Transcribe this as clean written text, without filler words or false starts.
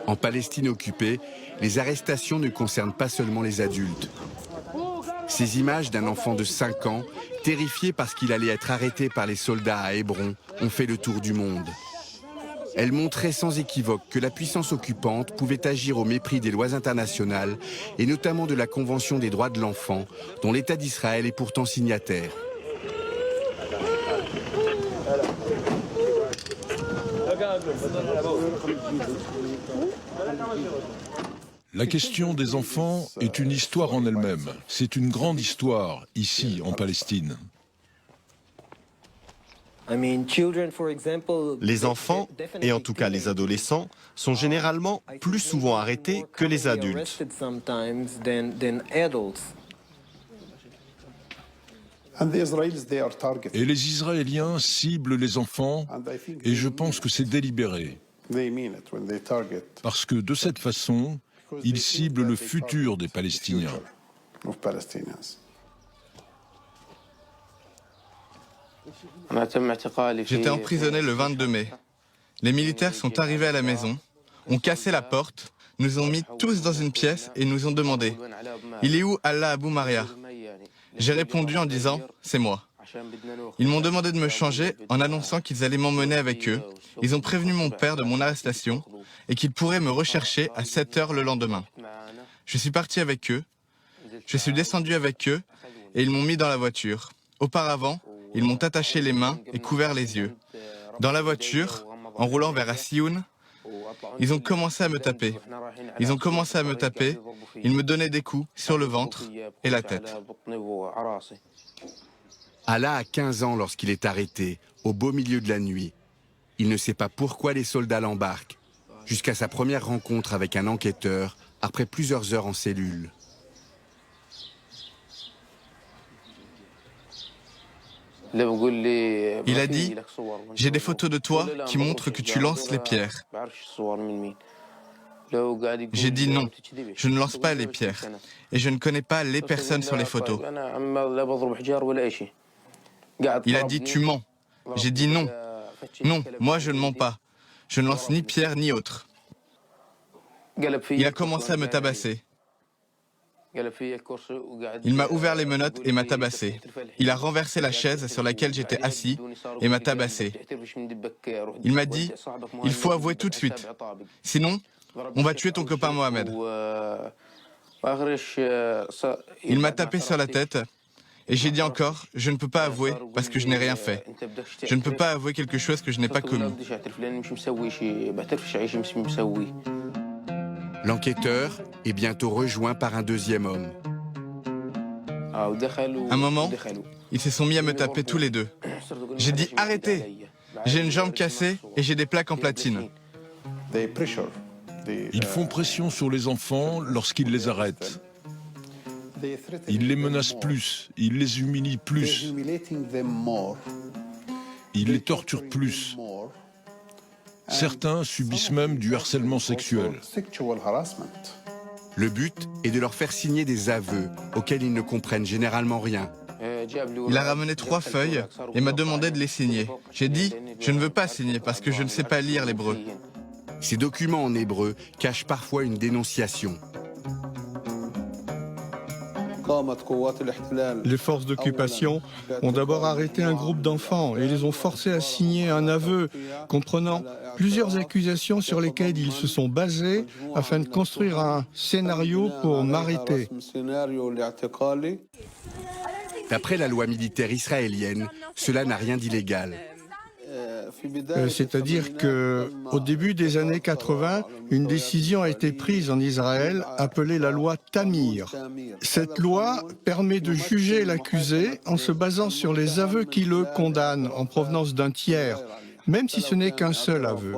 En Palestine occupée, les arrestations ne concernent pas seulement les adultes. Ces images d'un enfant de 5 ans, terrifié parce qu'il allait être arrêté par les soldats à Hébron, ont fait le tour du monde. Elles montraient sans équivoque que la puissance occupante pouvait agir au mépris des lois internationales et notamment de la Convention des droits de l'enfant, dont l'État d'Israël est pourtant signataire. La question des enfants est une histoire en elle-même. C'est une grande histoire, ici, en Palestine. Les enfants, et en tout cas les adolescents, sont généralement plus souvent arrêtés que les adultes. Et les Israéliens ciblent les enfants, et je pense que c'est délibéré. Parce que de cette façon, ils ciblent le futur des Palestiniens. J'étais emprisonné le 22 mai. Les militaires sont arrivés à la maison, ont cassé la porte, nous ont mis tous dans une pièce et nous ont demandé « Il est où Allah Abou Maria ?» J'ai répondu en disant « C'est moi ». Ils m'ont demandé de me changer en annonçant qu'ils allaient m'emmener avec eux. Ils ont prévenu mon père de mon arrestation et qu'ils pourraient me rechercher à 7 heures le lendemain. Je suis parti avec eux, je suis descendu avec eux et ils m'ont mis dans la voiture. Auparavant, ils m'ont attaché les mains et couvert les yeux. Dans la voiture, en roulant vers Assioun, ils ont commencé à me taper. Ils ont commencé à me taper, ils me donnaient des coups sur le ventre et la tête. Allah a 15 ans lorsqu'il est arrêté, au beau milieu de la nuit. Il ne sait pas pourquoi les soldats l'embarquent, jusqu'à sa première rencontre avec un enquêteur, après plusieurs heures en cellule. Il a dit « J'ai des photos de toi qui montrent que tu lances les pierres. » J'ai dit non, je ne lance pas les pierres et je ne connais pas les personnes sur les photos. Il a dit tu mens. J'ai dit non. Non, moi je ne mens pas. Je ne lance ni pierre ni autre. Il a commencé à me tabasser. Il m'a ouvert les menottes et m'a tabassé. Il a renversé la chaise sur laquelle j'étais assis et m'a tabassé. Il m'a dit « Il faut avouer tout de suite. Sinon, on va tuer ton copain Mohamed. » Il m'a tapé sur la tête et j'ai dit encore « Je ne peux pas avouer parce que je n'ai rien fait. Je ne peux pas avouer quelque chose que je n'ai pas commis. » L'enquêteur est bientôt rejoint par un deuxième homme. Un moment, ils se sont mis à me taper tous les deux. J'ai dit « Arrêtez ! J'ai une jambe cassée et j'ai des plaques en platine. » Ils font pression sur les enfants lorsqu'ils les arrêtent. Ils les menacent plus, ils les humilient plus, ils les torturent plus. Certains subissent même du harcèlement sexuel. Le but est de leur faire signer des aveux auxquels ils ne comprennent généralement rien. Il a ramené 3 feuilles et m'a demandé de les signer. J'ai dit « Je ne veux pas signer parce que je ne sais pas lire l'hébreu. » Ces documents en hébreu cachent parfois une dénonciation. Les forces d'occupation ont d'abord arrêté un groupe d'enfants et les ont forcés à signer un aveu comprenant plusieurs accusations sur lesquelles ils se sont basés afin de construire un scénario pour m'arrêter. D'après la loi militaire israélienne, cela n'a rien d'illégal. C'est-à-dire qu'au début des années 80, une décision a été prise en Israël appelée la loi Tamir. Cette loi permet de juger l'accusé en se basant sur les aveux qui le condamnent en provenance d'un tiers, même si ce n'est qu'un seul aveu.